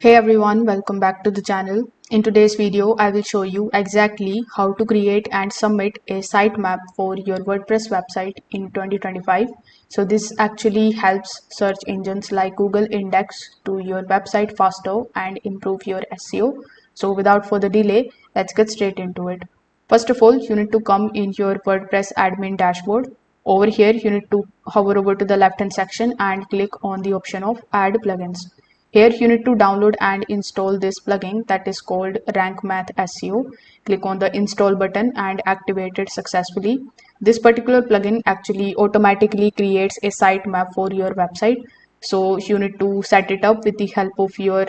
Hey everyone, welcome back to the channel. In today's video, I will show you exactly how to create and submit a sitemap for your WordPress website in 2025. So this actually helps search engines like Google index to your website faster and improve your SEO. So without further delay, let's get straight into it. First of all, you need to come in your WordPress admin dashboard. Over here, you need to hover over to the left hand section and click on the option of add plugins. Here you need to download and install this plugin that is called Rank Math SEO. Click on the install button and activate it successfully. This particular plugin actually automatically creates a sitemap for your website. So you need to set it up with the help of your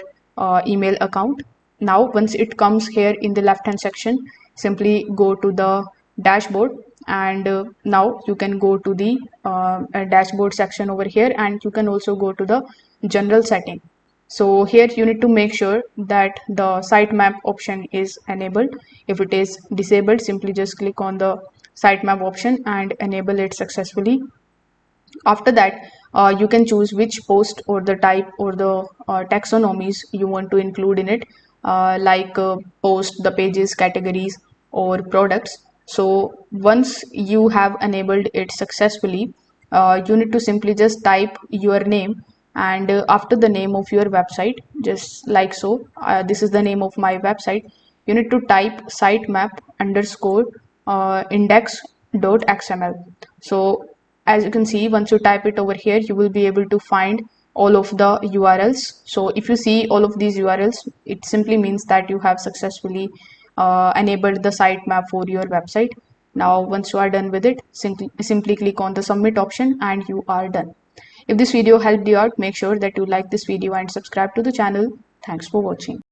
email account. Now once it comes here in the left hand section, simply go to the dashboard and now you can go to the dashboard section over here, and you can also go to the general setting. So here you need to make sure that the sitemap option is enabled. If it is disabled, simply just click on the sitemap option and enable it successfully. After that, you can choose which post or the type or the taxonomies you want to include in it, like post, the pages, categories, or products. So once you have enabled it successfully, you need to simply just type your name, and after the name of your website, just like so, this is the name of my website. You need to type sitemap underscore index.xml. So as you can see, once you type it over here, you will be able to find all of the URLs. So if you see all of these URLs, it simply means that you have successfully enabled the sitemap for your website. Now once you are done with it, simply click on the submit option and you are done. If this video helped you out, make sure that you like this video and subscribe to the channel. Thanks for watching.